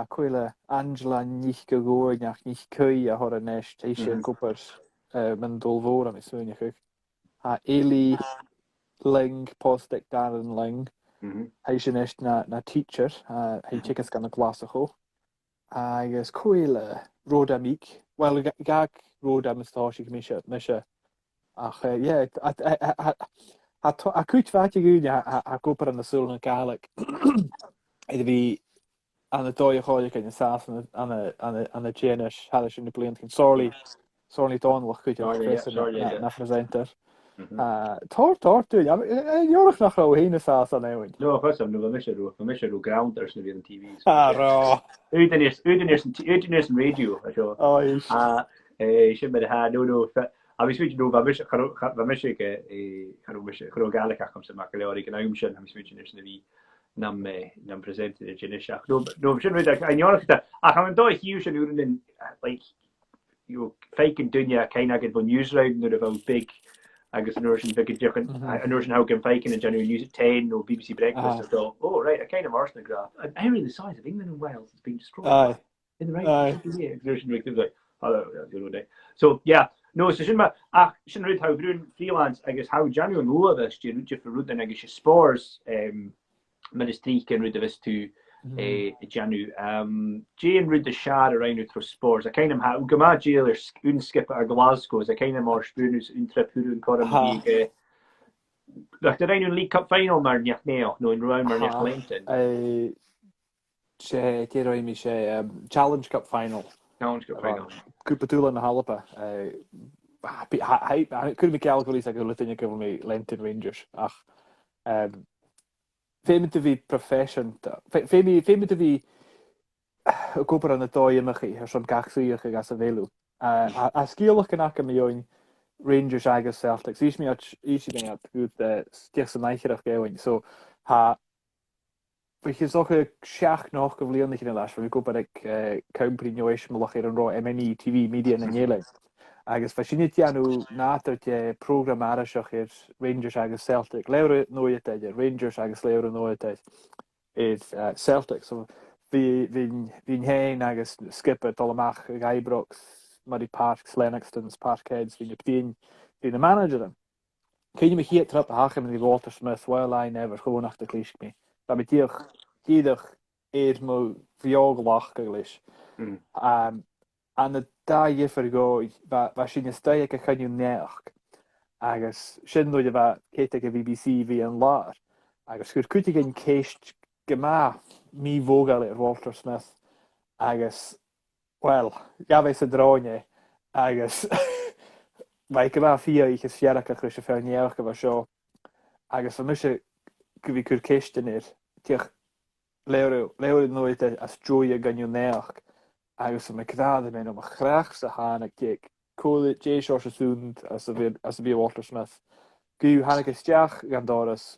Coile Angela niet gehoord niet kun je horen nest is koppers mijn dolvoor aan zo niet Eli Ling postek Darren Ling hij is nest na teacher hij checkt kan de klas go agus coile róda míc, well gag róda mistáisiigh mise ach a cuit fáte gúne a gopur an nasúl an Gaelic idir bhí an dóide cháide an sás an Janis had sin na blion cin sorlí dánlach chuide na presenter. Tá tú Joch nach ra héine sás an éhain. No nu misisiú grounders na bhí an TV. Rá. Uidir an radio sin me ha no a vis no mis chu Gaelic acham sem MacAulay gan aimsin am switch na bhí nam present Janisach. No sin Jochta a ha an dó hiú an urin like you faken dunya kein agad von newsround nu about big agus nursing big different nursing how can faken in January news at 10 or BBC breakfast so oh right a kind of Arsenal graph an area the size of England and Wales has been destroyed in the right so yeah no so sin rid how brún freelance I guess how January no of us you for root and I guess spores ministry can rid of us to Janu Jane rid the shard around through spores I kind of how gama jail or skip at Glasgow I kind of more spooners in trip who and caught like the League Cup final mar no in round mar Clinton Challenge Cup final Cúpa túla na Halapa could be calculate go litin go me Lenton Rangers ach féimi to bhí profession féimi to bhí gopur an na dóimechi ar son Caxy gas a bhéú a scíalach an acha méoin Rangers agus Celtics ís mé ben at gut stiach san neicheach gahain so ha is ook seach nach go bblion in leis go ag country noéis malach ar an rá MNE TV media na héile agus fa sin anú nátar programmáiseach ir Rangers agus Celtic leire nóide Rangers agus leire nóide is Celtic so hín héin agus skippe talach Gaibrochs Muddy Parks Lennoxtons Parkheads hín ptín hí na manager Céine me hi trap a hacham in Walter Smith Wellline ever gewoon nach de kliis me dat met diech mó bhíáglach go leis an na dá dhifar go bheit sin sta a chuniú neach agus sin nuide bheit cé a BBC hí an lár agus gur cuite gin céist gemá mí bhógal ar Walter Smith agus well gabhéh sa dráine agus bheit go bh fi ich is fiarach a chu se fé neach go bh seo agus fan mu go bhí cur céisten ir tíoch leir nóid as joia ganniú neach agus me gráda mé am a chreach sa hána ag cóla dé seo asúnt as a bhí Walter Smith. Gú hána isteach gan dáras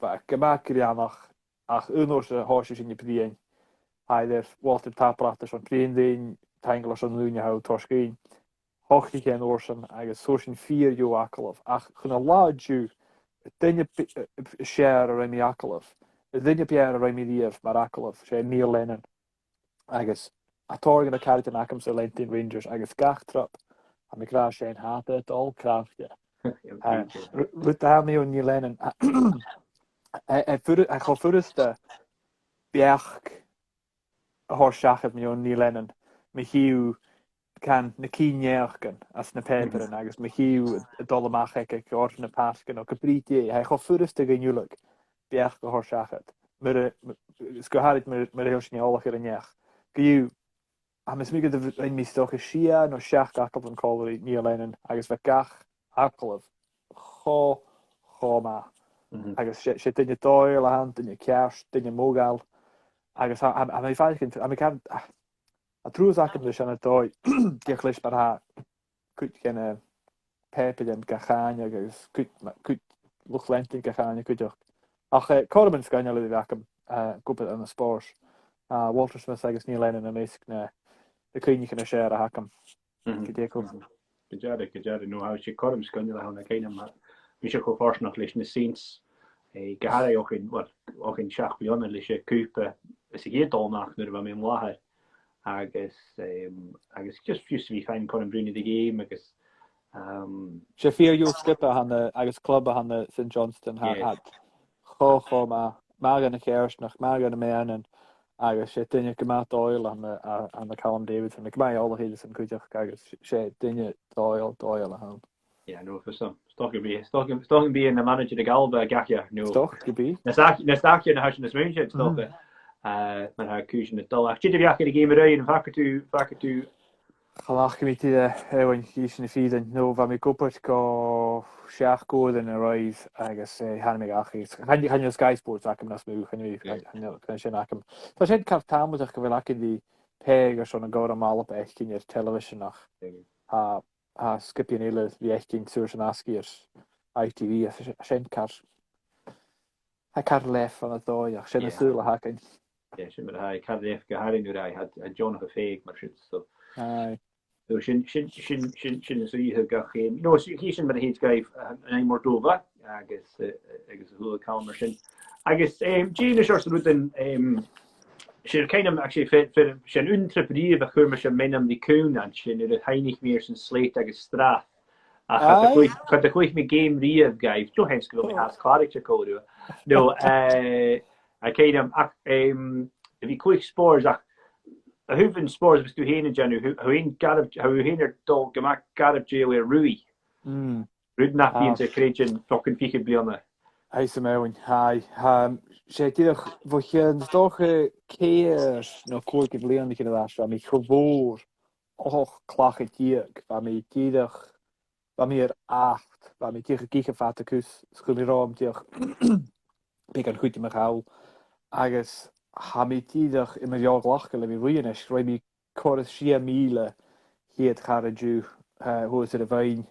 gomakríannach ach únóir a háise sin pdíin idir Walter taprachtas an príondéin teinglas an lúneá toscéin. Hochtti chéan orsan agus so sin 4 jo Agallamh ach chuna láidú dunne séar a raimi Agallamh. Dunne pear a raimi díomh mar Agallamh sé Neil Lennon agus atágan a carit an acham sa Lenton Rangers agus gach trop a mi grá sé háta all crafte. Lut ha mé ó Neil Lennon a cho fuiste beach a thorseachad mé ó Neil Lennon me hiú can na cíneachgan as na peperen agus me hiú a dolamach ag or na pascan o cabrité ha cho fuiste gniuleg beach go thorseachad go harid mar réilsneálach ar a neach goú a mis mí ein mí stocha sia nó seach Agallamh an choirí Neil Lennon agus bheith gach Agallamh chomá agus sé dunne dáil a han dunne ceart dunne mógáil agus mé fácinn a trús acam leis an dóid deach leis bar ha cuit genne pepeiden gacháin agus cuit luch lentin gacháin cuiteach ach choman scaine le bhecham gopa an na spás Walter Smith agus Neil Lennon a méisic na cuine sé a hacham go nó ha sé chom scaine le hana chéine mí se go fásnach leis na sís gehar och in seach bionne lei sé cúpa is gédálnach nu bh mé láthir agus just fiús bhí fein chum brúne de géim agus sé fíor jo skippe agus club a hanna St Johnston hat cho má gan na chéirnach má gan na méanan agus sé duine go maith dáil an na Calum David an go all héidir san chuideach agus sé duine dáil a han. Yeah, no, for some. Stocken be in the manager the Galba Gakia. No. Stoch could be. Na stakia na hashin is moonship stokke. Man ha kuchen het dol. Chit biak the game rui en vaker Chalach mi ti ewan gis na feed no va mi gopert go seach good in a rise agus han me achis. Han you Sky Sports akem nas mu kan sin akem. Ta sé kar tamu go vel aken di peg or son go am mal op echt in television nach. Skipin ile vi echtin sur an askiers ITV sé kar lef an a dóach sé sule haken. Ja sin ha kar lef go harin nu had a John of a feig mar so. So sin so ihe ga geen. No hi sin met heet gaif an Mordova agus hu kalmer sin. Agus Gene short routen sin kind of actually fit sin untrepidie be chumer sin menam die koen an sin het heinig meer zijn sleet agus straat. Kat de goich me game rief gaif. Jo hens go me has klaritje ko. No I kind of vi quick spores a hoeven spores was to heen Janu how heen dol gemak garab jail Rui. Rud nach bien se krejen fucking fike blianne. Hij is mewn, hij. Sé tíach bfu an stocha céir nó cuaig bliananig in las a mi chomhór och clacha díag ba mi tíach ba mi 8 ba mi tícha gicha fatacus schu mi rám tíach be an chuite me gáil agus ha mi tíach i mar jaag lacha le mi rianis roi mi choras 6 míle hiad char a dú hos a bhain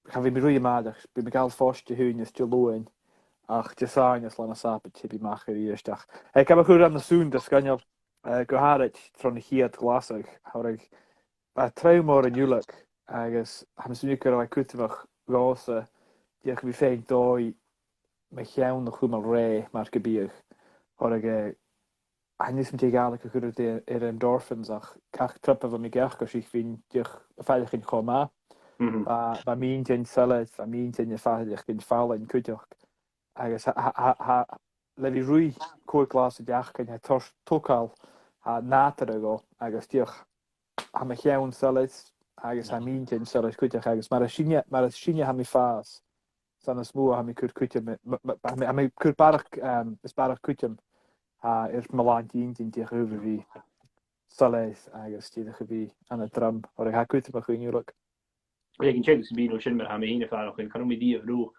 Ga vi mi roeie madig, bij me gaal vast hun is te loon. Ach, te zijn is lang sap tibi macher eerstdag. Ik heb een goed aan de zoen, dus kan je go haar het van de hier glasig. Hou ik trouw maar in jullie. Agus, hem zo'n keer dat ik kutvig gase, die ik wie fijn dooi met jou nog goed maar rij, maar gebieg. Hou ik en is met je Gaelic goed in dorfen zag. Kach trappen van mijn gerg, als ik vind die veilig in Goma. Ba mín salad a mín fáideach gin fála in cuideach agus le bhí ruí cuairlás a deachcin he tóáil a nátar go agus tíoch ha me cheann salad agus ha mín salad cuideach agus mar a sinne ha mi fás san smó ha mi cur cuite mé cur barach is barach cuitem Meláintín tíoch uver hí salad agus tíach bhí an a drum or ha cuite a chuúach. Ik kan checken be no sin ha me heen nog in kan die vro.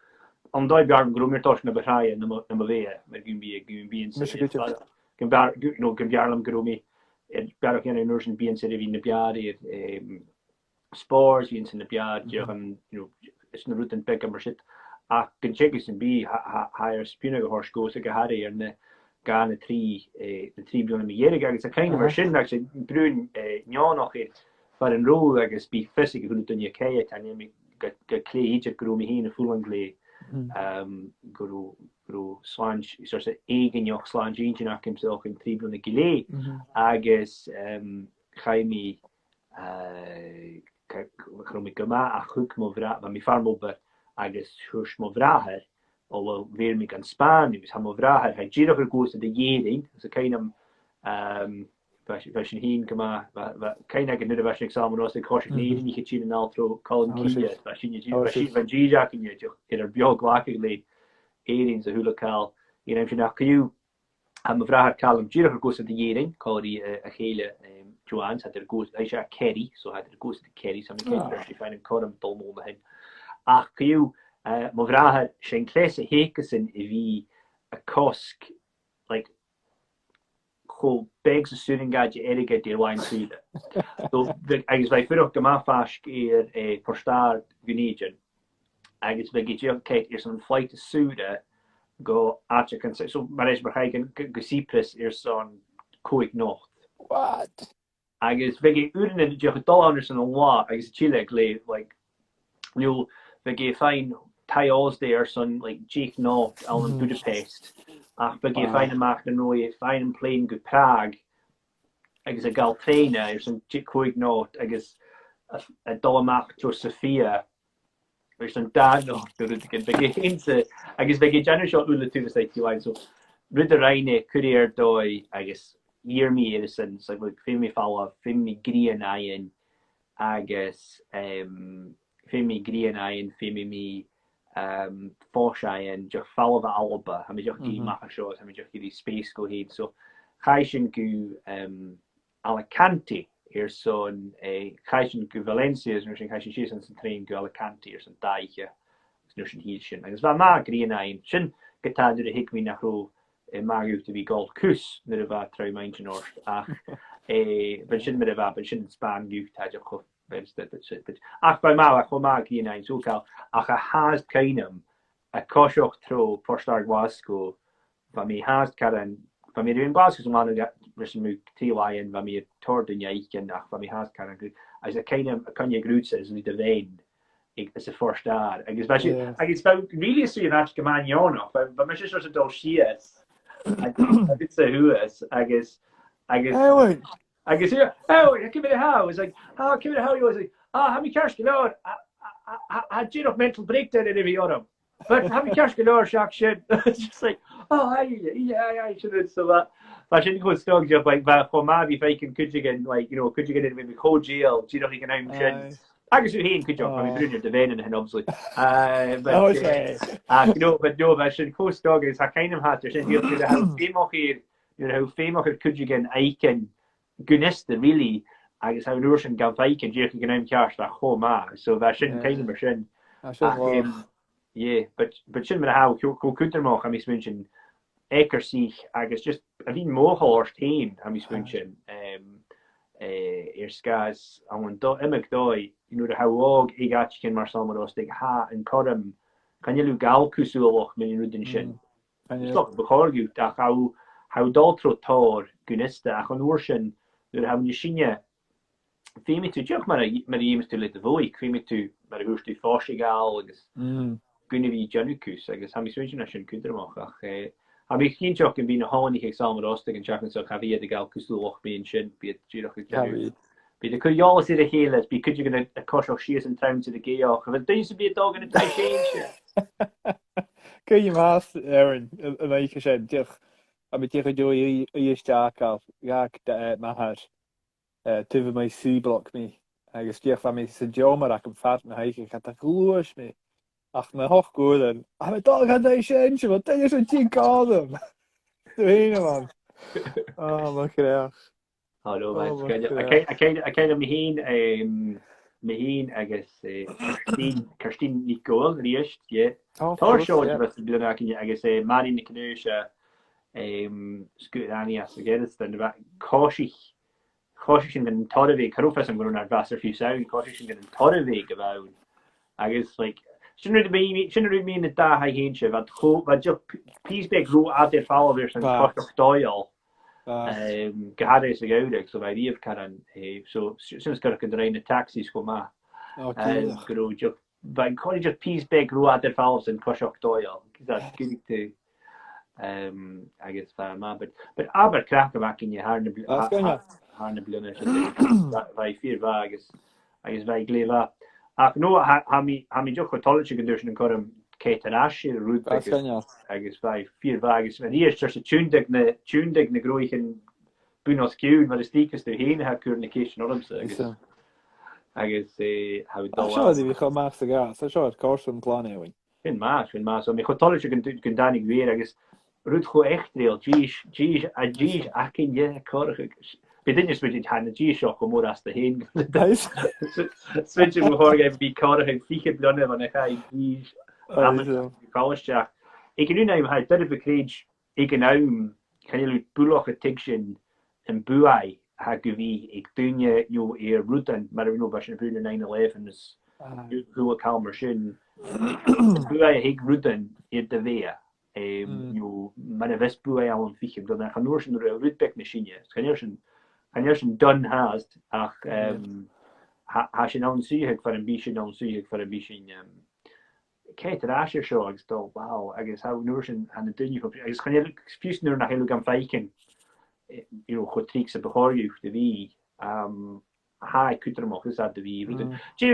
Om doi bar gromer tos na behaien na we met gun kan Agallamh gromi bar en nursen bien se wie na biadi spores wie in de biad is na route pe mar shit. A kan checken be higher spinne hors go se had er gan 3 biljoen me is a klein mar sin brun ja noch het. But in role agus be physical who done your kaya and you get clay Egypt grow me hin full anglais go slange so say egen joch slange engine himself in 3 biljoen gile agus Jaime me gama a hoek mo vra van mi farm over agus hurs mo vraher al weer me kan Span dus ha mo vraher hij giro goes de jering so kind of Fashion heen kama kind of nu fashion examen was de caution niet je in altro Calum kies fashion van G-Jack in je er biog lakigly erin ze hulakaal je neemt je nach you en mevrouw Calum Giro goes de jering call die a hele Joan's had er goes hij Kerry so had er goes de Kerry so ik find him Calum dolmo hen ach you mevrouw zijn klesse hekesen wie a kosk like go begs a student gadget erige de line side. So agus vai fyrir gama fask forstar Gunegen. Agus ve get Kate is on flight to Suda go at kan say so manes bereiken go Cyprus son koik nocht. What? Agus ve uren in de $2 an wa agus Chile like you ve fine Taios there son like Jake Nocht on Budapest. Ach be fein maach den nooi fein plane go Prague agus a gal traine er some koig nocht agus a dolmaach to Sofia er some da nocht be hinse agus be general shot ule to say so Rudder reine courier dói agus yearmi edison so like fimi fall fimi green iron agus fimi green iron fimi mi fosh iron just fall of alba ha mi just gi mach shows ha mi just gi space go head so chaishin gu Alicante here son chaishin gu Valencia is nursing chaishin she's in train gu Alicante or some daiche nursing heation agus va ma green iron shin geta de hikmi nach ro mag ut vi gold kus na va trou mein or ach ben sin met va ben sin span gu ta ko ach by ma cho mag green iron so kal ach a has kainum a kochoch tro postar wasko va mi has karen va mi in was man mu TYN va mi Chòrd in jaiken ach va mi has karen as a kainum a kan je groots is ni de vein is a first star agus agus really see an man yono but mis a dol she is did say who is agus here give me the how is like give me the how you was like how many cash galore I did of mental breakdown in every autumn but how many cash galore shock shit it's just like I should have so that but I shouldn't go stog job like that for maybe if I can could you get like could you get in maybe cold jail do you know you can out agus ú hén could job brunner de vein and obviously but no sin costog is ha kind of hat sin fémoch hier fémoch could you get eiken guniste really agus ha nuschen gan feiken je gan im kar a cho ma so that sin kind mar sin but sin me ha kuntermoch ha mis münchen eker sich agus just a vi mohorst heen ha mis münchen skas an imig dói de haog I gatkin mar sam Ostaig ha en chom kan je gal kusúloch me rudin sin bechogu ha daltro tar guniste a an oorsin ha je sinnne fémi tú joch mar imes tú le voi fémi tú mar hostu fágal agus gunne vi Jannukus agus ha mis sin kuderach ach ha mi chéintach in bí na hánig ag sam Ostaig an Japan so ha vi de gal kusúloch be sin be Be de kujaal is a hele be could you gonna a koch she is in town to the geoch but there used to be a dog in a change kun je maas Aaron ik sé dich a met tegen do staakal ja ma haar tuve my C-block me agus stiach van me se jomar ik vat me heike gaat a gloes me ach me hoch goden a met dog had sé wat is een 10 Calum de heen man ma graag Hallo I kind of meheen agus Kirstin Nicole richt tar show was bli agus Marie Nicknuse sku ania get den koch in den torveg karofes am go naar Wasser fi sau koch in den torveg about agus like shouldn't mean that da ha heense wat jo peaceback ro at der followers and koch doyle gehad is goudig so wij die kan so sinds kan ik reine taxis go ma gro bij college peaceback ro at der falls in koch doyle dat good to I guess ma but aber kraken mak in je harne blunne wij vier wagens I guess wij gleva ach no ha mi jo college condition kom Keitarashi root agus vai 4 wagens men hier just tundig na groichen bunos kiun maar de stiekes er heen ha communication orm se agus how we gaan maar ga so course een plan heen fin ma so me college kun danig weer agus root go echt real G akin je korrig bedin is met han G shock om as de heen switch we hoor be korrig fiche blonne van ga college ik nu neem ha dat bekreeg ik naam kan je buloch tiction en buai ha gevi ik dunje jo routen maar no was bu 9/11 is hoe kalmer sin buai ik routen de weer jo maar west buai al fiche dan gaan noor zijn roetbek machine kan je done haast ach ha je nou zie ik voor een beetje dan zie ik voor een beetje Kate Asher show agus do wow agus how nourishing and the dunne agus kan je fies nu nach hele gan feiken go tricks a behor you de wie ha kutter mo is dat de wie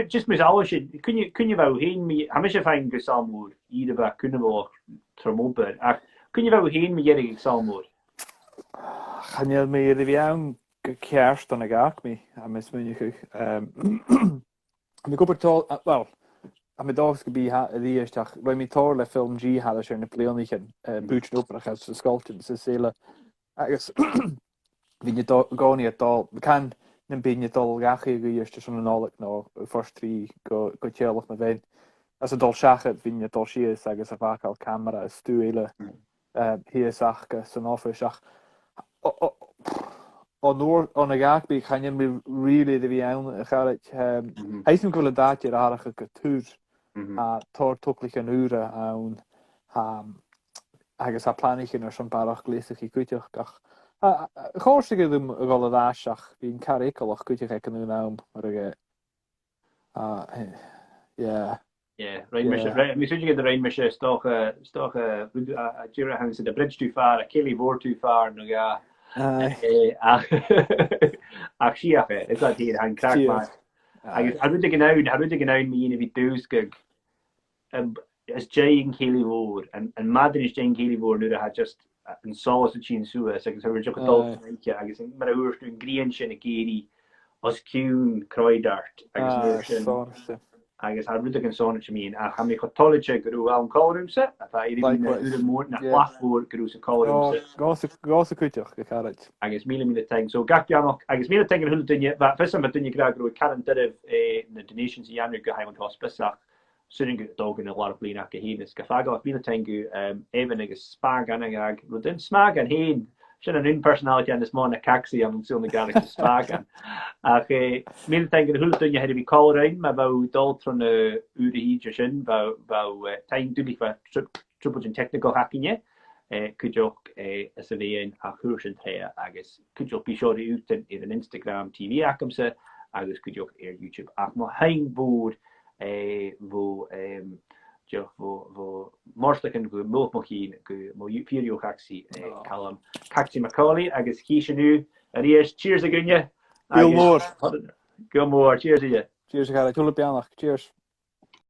just mis alles kun je wou heen me ha mis fein gesammoer ieder waar kunnen we tromober Kun je wel heen met jij examen? Gaan je mee de wiaan kerst dan ik mee aan mijn smunje ik op het al wel aan mijn dagsgebied die is toch bij mijn torle film G hadden ze een pleonigen buurtje op als de sculpture ze zelen wie je toch gewoon niet al we kan een beetje al graag eerst zo'n knowledge nou first three go chill met wen als het al zeggen wie je toch zie zeggen ze vaak al camera stuele hier zag ik zo'n offer zag on a gagby gaan je me really de wiaan gaat hij is nog wel een daadje rare cultuur tor tuklich an ure an agus a planigin ar an barach gléisach I cuiteach gach chóirsigad gáil adáiseach hín caréicach cuiteach ag an nám mar mis get de rein me stoch Jira hangs de bridge too far, a killy voor too far no ja ach siafe is dat hier han krak maar had ik genau me wie doosgug as Jay in Kelly Ward and Madden is Jane Kelly Ward nu had just and saw as a chin sue so we just adult I guess maar hoe doing green shin a geri as Kuhn Croydart I guess had ik een zonnetje me en ga me katholische guru aan Calum set I even more na platform guru se Calum gas kuiteach ge gaat I guess mille thing so gak ja nog I guess mille thing hul dinge wat fisse met dinge graag gro kan de donations in January geheim hospice Sunning dog in a lot of blin after heen is gafaga mille tengu even a spag an ag den smag an heen sin an personality an this morning Caxy am so Gaelic spag an mille tengu hul dunne had be call rein ma bou daltron ure hi sin bou time dulich va triple technical hacking je could you as a vein a cursion here agus could you be sure ut in an Instagram TV akamse agus could you YouTube ach ma hein board wo marslechen go multmachine go mo Furio Caxy Calum Caxy MacAulay agus kiise nu cheers again Gilmore cheers cheers tulip cheers